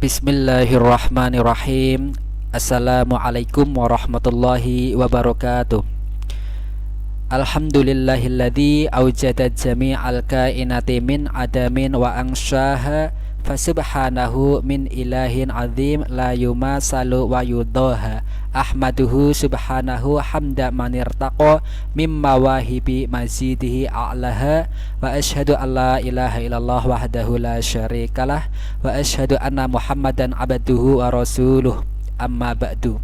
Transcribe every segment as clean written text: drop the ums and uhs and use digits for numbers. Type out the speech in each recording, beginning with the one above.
Bismillahirrahmanirrahim. Assalamualaikum warahmatullahi wabarakatuh. Alhamdulillahilladzi awjada jami'al kainati min adamin wa ansyaha fasubhanahu min ilahin azim la yumasalu wa yudaha. Ahmaduhu subhanahu hamda manirtaqa mimma wahibi mazidihi a'laha wa ashhadu an la ilaha illallah wahdahu la syarikalah wa ashhadu anna muhammadan abduhu wa rasuluh amma ba'du.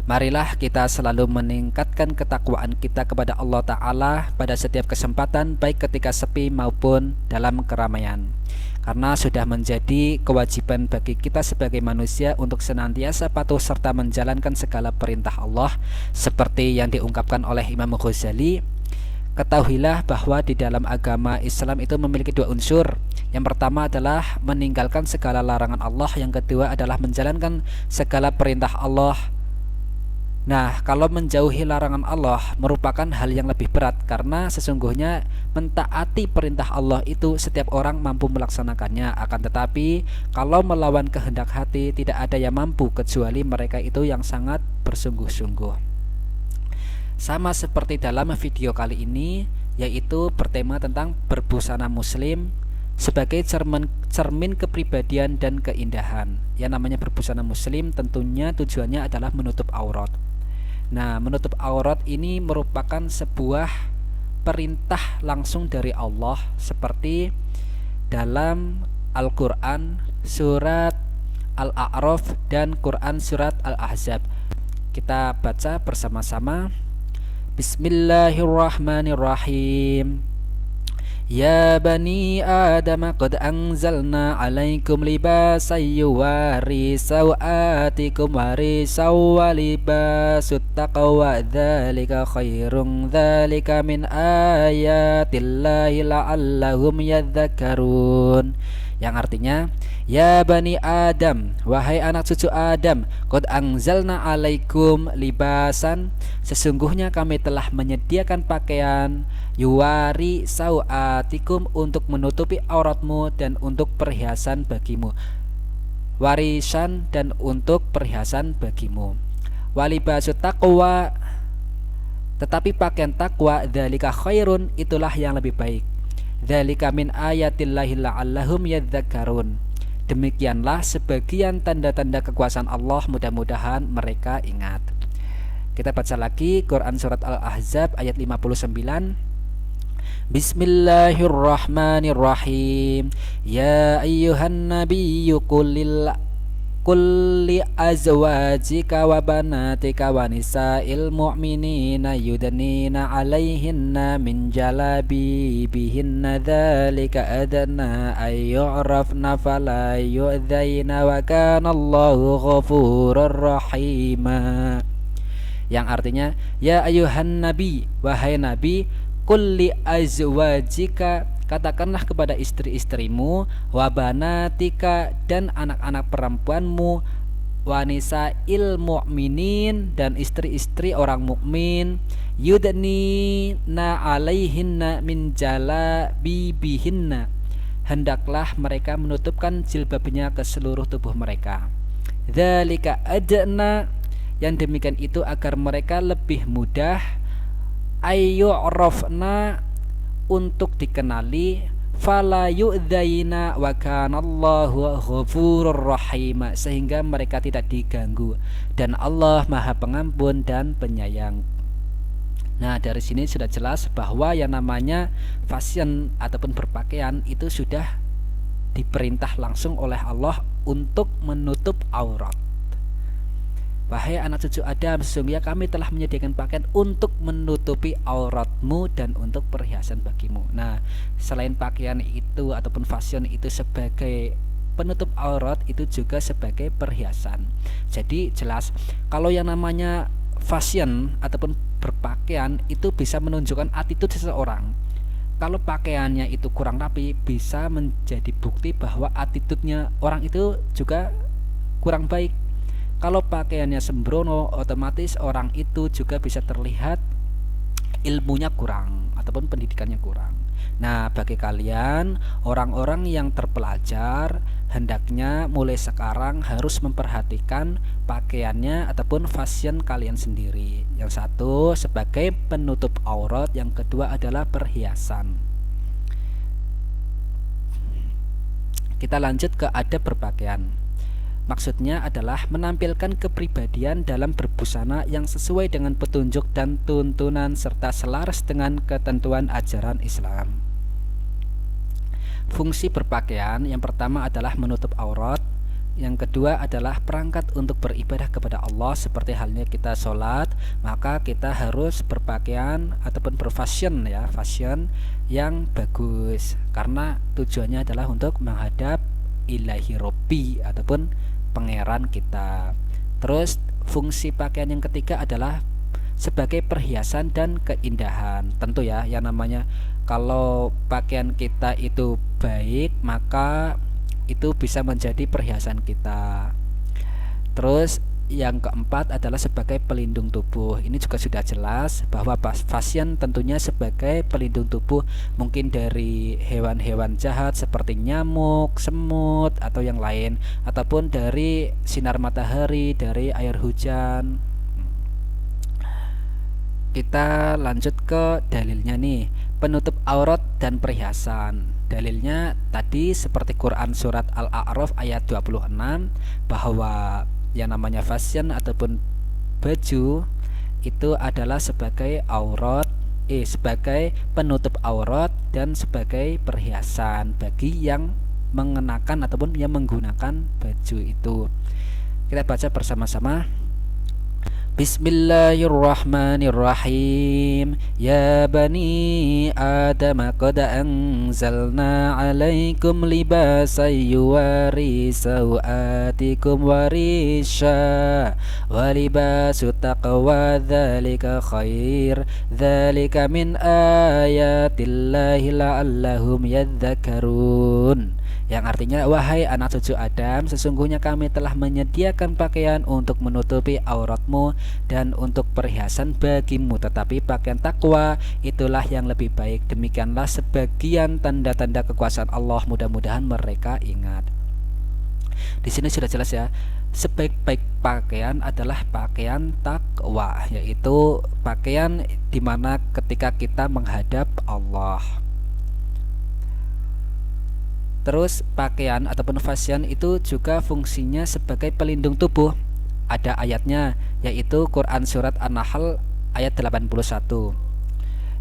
Marilah kita selalu meningkatkan ketakwaan kita kepada Allah Ta'ala pada setiap kesempatan, baik ketika sepi maupun dalam keramaian. Karena sudah menjadi kewajiban bagi kita sebagai manusia untuk senantiasa patuh serta menjalankan segala perintah Allah, seperti yang diungkapkan oleh Imam Ghazali. Ketahuilah bahwa di dalam agama Islam itu memiliki dua unsur. Yang pertama adalah meninggalkan segala larangan Allah, yang kedua adalah menjalankan segala perintah Allah. Nah, kalau menjauhi larangan Allah merupakan hal yang lebih berat, karena sesungguhnya mentaati perintah Allah itu setiap orang mampu melaksanakannya. Akan tetapi kalau melawan kehendak hati, tidak ada yang mampu kecuali mereka itu yang sangat bersungguh-sungguh. Sama seperti dalam video kali ini, yaitu bertema tentang berbusana muslim sebagai cermin kepribadian dan keindahan. Yang namanya berbusana muslim tentunya tujuannya adalah menutup aurat. Nah, menutup aurat ini merupakan sebuah perintah langsung dari Allah, seperti dalam Al-Quran surat Al-A'raf dan Quran surat Al-Ahzab. Kita baca bersama-sama. Bismillahirrahmanirrahim. Ya bani Adam qad anzalna alaikum libasan yuwari sawatikum warisaw wa libasut taqwa dzalika khairun dzalika min ayatillahi la'allahum yadhakkarun. Yang artinya, ya bani Adam, wahai anak cucu Adam, qad anzalna alaikum libasan, sesungguhnya kami telah menyediakan pakaian, yuwari sawatikum, untuk menutupi auratmu dan untuk perhiasan bagimu, warisan dan untuk perhiasan bagimu, walibasut taqwa, tetapi pakaian takwa, dzalika khairun, itulah yang lebih baik, dzalika min ayatillahi la'allahum yadhakkarun, demikianlah sebagian tanda-tanda kekuasaan Allah, mudah-mudahan mereka ingat. Kita baca lagi Quran surat Al-Ahzab ayat 59. Bismillahirrahmanirrahim. Ya ayyuhan nabiyyu kulli azwajika wa banatika wa nisa'il mu'minina yudnina 'alaihinna min jalabibihinna dzalika adna ay yu'rafna fala yu'dzaina wa kana Allahu ghafurur rahima. Yang artinya, ya ayuhan nabi, wahai nabi, kulli azwajika, katakanlah kepada istri-istrimu, wabanatika, dan anak-anak perempuanmu, wanisa'il mu'minin, dan istri-istri orang mukmin, yudnina alaihinna min jalabibihinna, hendaklah mereka menutupkan jilbabnya ke seluruh tubuh mereka. Dzalika adna, yang demikian itu agar mereka lebih mudah, ayyu'rafna, untuk dikenali, fala yu'dzaina wa kanallahu ghafurur rahim, sehingga mereka tidak diganggu, dan Allah Maha Pengampun dan Penyayang. Nah, dari sini sudah jelas bahwa yang namanya fashion ataupun berpakaian itu sudah diperintah langsung oleh Allah untuk menutup aurat. Wahai anak cucu Adam, sesungguhnya kami telah menyediakan pakaian untuk menutupi auratmu dan untuk perhiasan bagimu. Nah, selain pakaian itu ataupun fashion itu sebagai penutup aurat, itu juga sebagai perhiasan. Jadi jelas kalau yang namanya fashion ataupun berpakaian itu bisa menunjukkan attitude seseorang. Kalau pakaiannya itu kurang rapi, bisa menjadi bukti bahwa attitude-nya orang itu juga kurang baik. Kalau pakaiannya sembrono, otomatis orang itu juga bisa terlihat ilmunya kurang ataupun pendidikannya kurang. Nah, bagi kalian orang-orang yang terpelajar, hendaknya mulai sekarang harus memperhatikan pakaiannya ataupun fashion kalian sendiri. Yang satu sebagai penutup aurat, yang kedua adalah perhiasan. Kita lanjut ke adab berpakaian. Maksudnya adalah menampilkan kepribadian dalam berbusana yang sesuai dengan petunjuk dan tuntunan serta selaras dengan ketentuan ajaran Islam. Fungsi berpakaian yang pertama adalah menutup aurat, yang kedua adalah perangkat untuk beribadah kepada Allah. Seperti halnya kita sholat, maka kita harus berpakaian ataupun berfashion ya, fashion yang bagus, karena tujuannya adalah untuk menghadap ilahi robbi ataupun pangeran kita. Terus fungsi pakaian yang ketiga adalah sebagai perhiasan dan keindahan. Tentu ya, yang namanya kalau pakaian kita itu baik, maka itu bisa menjadi perhiasan kita. Terus yang keempat adalah sebagai pelindung tubuh. Ini juga sudah jelas bahwa fashion tentunya sebagai pelindung tubuh, mungkin dari hewan-hewan jahat seperti nyamuk, semut atau yang lain, ataupun dari sinar matahari, dari air hujan. Kita lanjut ke dalilnya nih. Penutup aurat dan perhiasan. Dalilnya tadi seperti Quran surat Al-A'raf ayat 26, bahwa yang namanya fashion ataupun baju itu adalah sebagai aurat, sebagai penutup aurat dan sebagai perhiasan bagi yang mengenakan ataupun yang menggunakan baju itu. Kita baca bersama-sama. Bismillahirrahmanirrahim. Ya bani Adam qad anzalna 'alaikum libasan yuwari sawatikum warisha wa libasu taqwa dzalika khair dzalika min ayatillahi la'allahum yadhakkarun. Yang artinya, wahai anak cucu Adam, sesungguhnya kami telah menyediakan pakaian untuk menutupi auratmu dan untuk perhiasan bagimu, tetapi pakaian takwa itulah yang lebih baik. Demikianlah sebagian tanda-tanda kekuasaan Allah, mudah-mudahan mereka ingat. Di sini sudah jelas ya, sebaik-baik pakaian adalah pakaian takwa, yaitu pakaian dimana ketika kita menghadap Allah. Terus pakaian ataupun fashion itu juga fungsinya sebagai pelindung tubuh. Ada ayatnya, yaitu Quran surat An-Nahl ayat 81,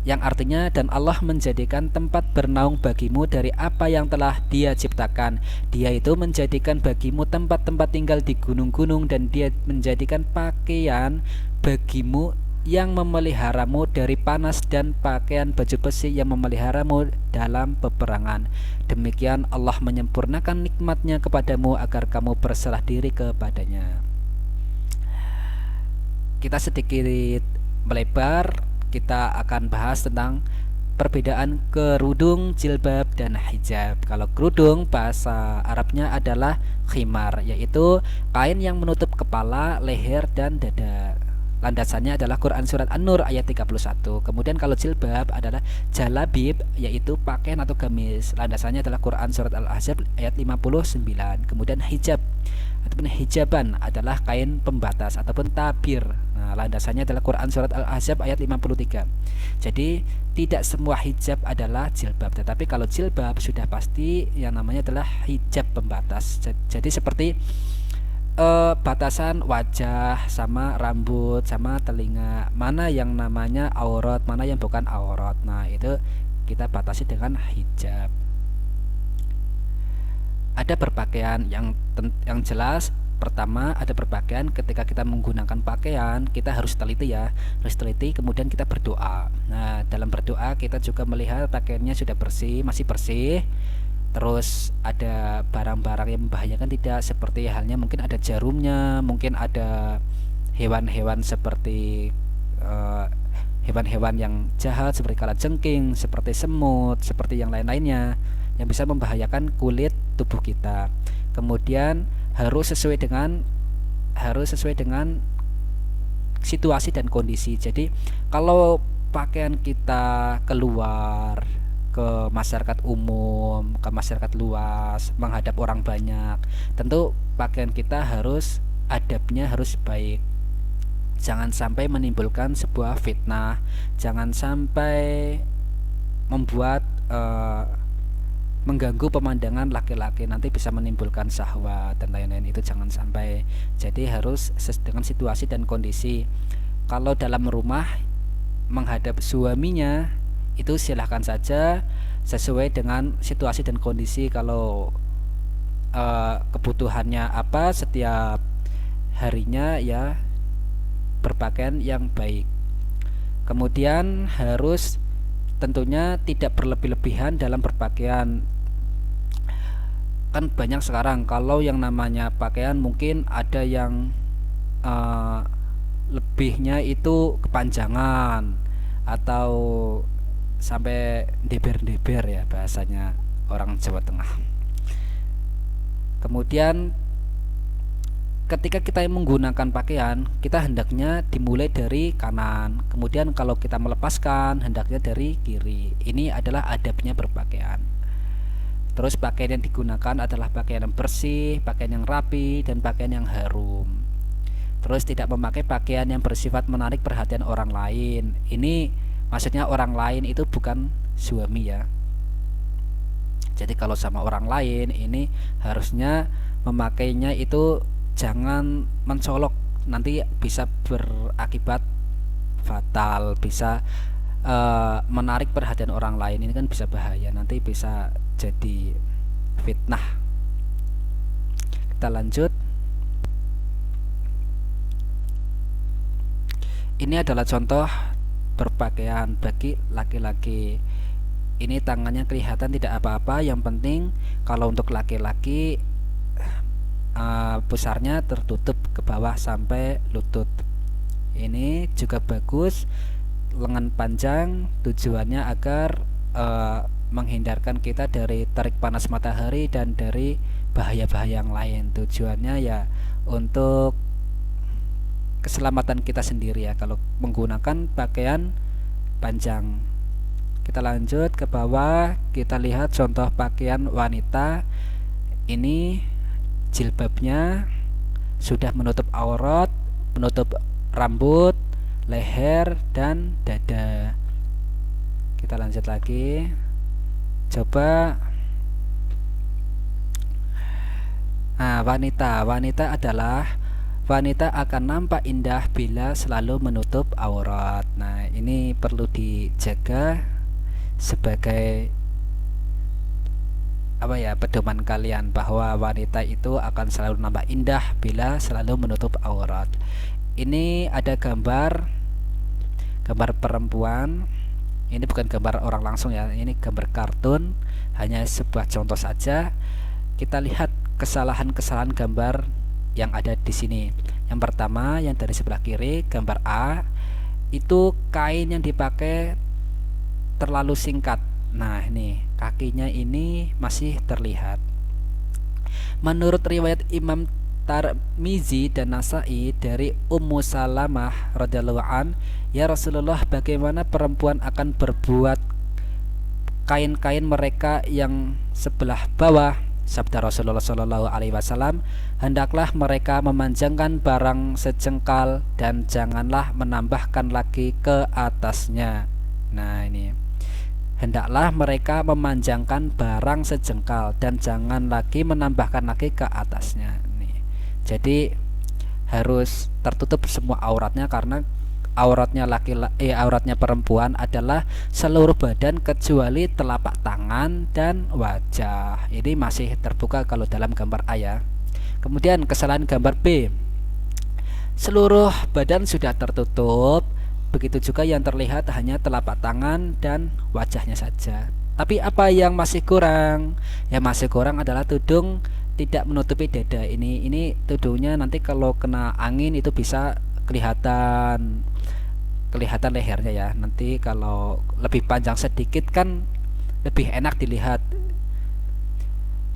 yang artinya, dan Allah menjadikan tempat bernaung bagimu dari apa yang telah Dia ciptakan. Dia itu menjadikan bagimu tempat-tempat tinggal di gunung-gunung, dan Dia menjadikan pakaian bagimu yang memeliharamu dari panas, dan pakaian baju besi yang memeliharamu dalam peperangan. Demikian Allah menyempurnakan nikmatnya kepadamu agar kamu berserah diri kepadanya. Kita sedikit melebar, kita akan bahas tentang perbedaan kerudung, jilbab, dan hijab. Kalau kerudung bahasa Arabnya adalah khimar, yaitu kain yang menutup kepala, leher, dan dada. Landasannya adalah Quran surat An-Nur ayat 31. Kemudian kalau jilbab adalah jalabib, yaitu pakaian atau gamis. Landasannya adalah Quran surat Al-Ahzab ayat 59. Kemudian hijab ataupun hijaban adalah kain pembatas ataupun tabir. Nah, landasannya adalah Quran surat Al-Ahzab ayat 53. Jadi tidak semua hijab adalah jilbab, tetapi kalau jilbab sudah pasti yang namanya adalah hijab pembatas. Jadi seperti batasan wajah sama rambut sama telinga, mana yang namanya aurat, mana yang bukan aurat. Nah, itu kita batasi dengan hijab. Ada berpakaian yang jelas. Pertama, ada berpakaian ketika kita menggunakan pakaian kita harus teliti ya, harus teliti. Kemudian kita berdoa. Nah, dalam berdoa kita juga melihat pakaiannya sudah bersih, masih bersih. Terus ada barang-barang yang membahayakan tidak, seperti halnya mungkin ada jarumnya, mungkin ada hewan-hewan seperti hewan-hewan yang jahat seperti kalajengking, seperti semut, seperti yang lain-lainnya yang bisa membahayakan kulit tubuh kita. Kemudian harus sesuai dengan situasi dan kondisi. Jadi kalau pakaian kita keluar ke masyarakat umum, ke masyarakat luas, menghadap orang banyak. Tentu pakaian kita harus adabnya harus baik. Jangan sampai menimbulkan sebuah fitnah, jangan sampai membuat mengganggu pemandangan laki-laki, nanti bisa menimbulkan syahwat dan lain-lain, itu jangan sampai. Jadi harus dengan situasi dan kondisi. Kalau dalam rumah menghadap suaminya itu silahkan saja sesuai dengan situasi dan kondisi. Kalau kebutuhannya apa setiap harinya, ya berpakaian yang baik. Kemudian harus tentunya tidak berlebih-lebihan dalam berpakaian. Kan banyak sekarang kalau yang namanya pakaian mungkin ada yang lebihnya itu kepanjangan atau sampai deber-deber ya bahasanya orang Jawa Tengah. Kemudian ketika kita menggunakan pakaian, kita hendaknya dimulai dari kanan, kemudian kalau kita melepaskan hendaknya dari kiri. Ini adalah adabnya berpakaian. Terus pakaian yang digunakan adalah pakaian yang bersih, pakaian yang rapi, dan pakaian yang harum. Terus tidak memakai pakaian yang bersifat menarik perhatian orang lain. Ini maksudnya orang lain itu bukan suami ya. Jadi kalau sama orang lain ini harusnya memakainya itu jangan mencolok, nanti bisa berakibat fatal, bisa menarik perhatian orang lain. Ini kan bisa bahaya, nanti bisa jadi fitnah. Kita lanjut. Ini adalah contoh berpakaian bagi laki-laki. Ini tangannya kelihatan tidak apa-apa, yang penting kalau untuk laki-laki pusarnya tertutup ke bawah sampai lutut. Ini juga bagus, lengan panjang, tujuannya agar menghindarkan kita dari terik panas matahari dan dari bahaya-bahaya yang lain. Tujuannya ya untuk keselamatan kita sendiri ya kalau menggunakan pakaian panjang. Kita lanjut ke bawah, kita lihat contoh pakaian wanita. Ini jilbabnya sudah menutup aurat, menutup rambut, leher, dan dada. Kita lanjut lagi. Coba. Nah, wanita adalah wanita akan nampak indah bila selalu menutup aurat. Nah, ini perlu dijaga sebagai pedoman kalian, bahwa wanita itu akan selalu nampak indah bila selalu menutup aurat. Ini ada gambar perempuan. Ini bukan gambar orang langsung ya, ini gambar kartun, hanya sebuah contoh saja. Kita lihat kesalahan-kesalahan gambar yang ada di sini. Yang pertama, yang dari sebelah kiri, gambar A, itu kain yang dipakai terlalu singkat. Nah, ini kakinya ini masih terlihat. Menurut riwayat Imam Tirmizi dan Nasai dari Ummu Salamah radhiyallahu an, ya Rasulullah, bagaimana perempuan akan berbuat kain-kain mereka yang sebelah bawah? Sabda Rasulullah Shallallahu Alaihi Wasallam, hendaklah mereka memanjangkan barang sejengkal dan janganlah menambahkan lagi ke atasnya. Nah, ini hendaklah mereka memanjangkan barang sejengkal dan jangan lagi menambahkan lagi ke atasnya. Nih, jadi harus tertutup semua auratnya, karena auratnya auratnya perempuan adalah seluruh badan kecuali telapak tangan dan wajah. Ini masih terbuka kalau dalam gambar A ya. Kemudian kesalahan gambar B, seluruh badan sudah tertutup, begitu juga yang terlihat hanya telapak tangan dan wajahnya saja. Tapi apa yang masih kurang? Yang masih kurang adalah tudung tidak menutupi dada. Ini tudungnya nanti kalau kena angin itu bisa kelihatan lehernya ya. Nanti kalau lebih panjang sedikit kan lebih enak dilihat.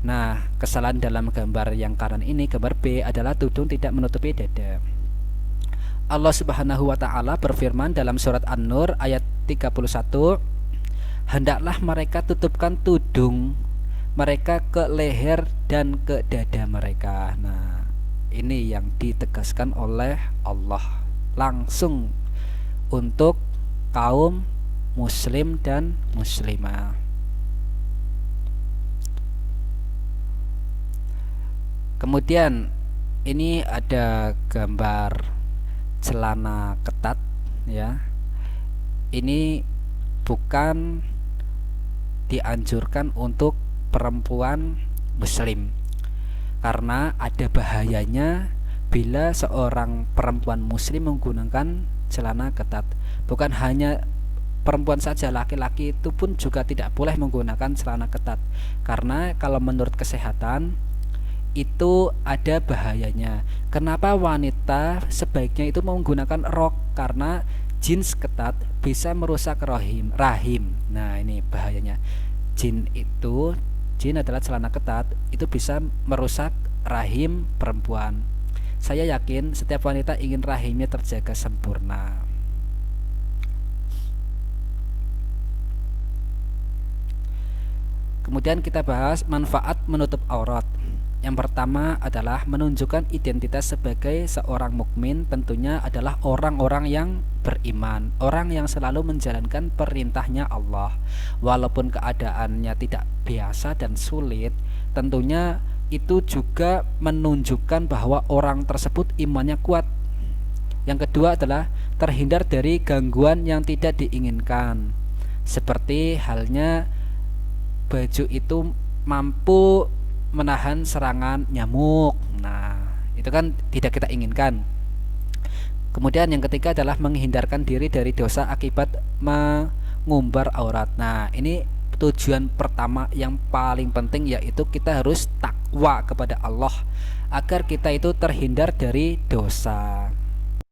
Nah, kesalahan dalam gambar yang kanan ini, gambar B, adalah tudung tidak menutupi dada. Allah Subhanahu wa taala berfirman dalam surat An-Nur ayat 31, hendaklah mereka tutupkan tudung mereka ke leher dan ke dada mereka. Nah, ini yang ditegaskan oleh Allah langsung untuk kaum muslim dan muslimah. Kemudian ini ada gambar celana ketat ya. Ini bukan dianjurkan untuk perempuan muslim karena ada bahayanya bila seorang perempuan muslim menggunakan celana ketat. Bukan hanya perempuan saja, laki-laki itu pun juga tidak boleh menggunakan celana ketat karena kalau menurut kesehatan itu ada bahayanya. Kenapa wanita sebaiknya itu menggunakan rok? Karena jeans ketat bisa merusak rahim. Nah, ini bahayanya. Jin adalah celana ketat, itu bisa merusak rahim perempuan. Saya yakin setiap wanita ingin rahimnya terjaga sempurna. Kemudian kita bahas manfaat menutup aurat. Yang pertama adalah menunjukkan identitas sebagai seorang mukmin, tentunya adalah orang-orang yang beriman, orang yang selalu menjalankan perintahnya Allah. Walaupun keadaannya tidak biasa dan sulit, tentunya itu juga menunjukkan bahwa orang tersebut imannya kuat. Yang kedua adalah terhindar dari gangguan yang tidak diinginkan, seperti halnya baju itu mampu menahan serangan nyamuk. Nah, itu kan tidak kita inginkan. Kemudian yang ketiga adalah menghindarkan diri dari dosa akibat mengumbar aurat. Nah, ini tujuan pertama yang paling penting, yaitu kita harus takwa kepada Allah agar kita itu terhindar dari dosa.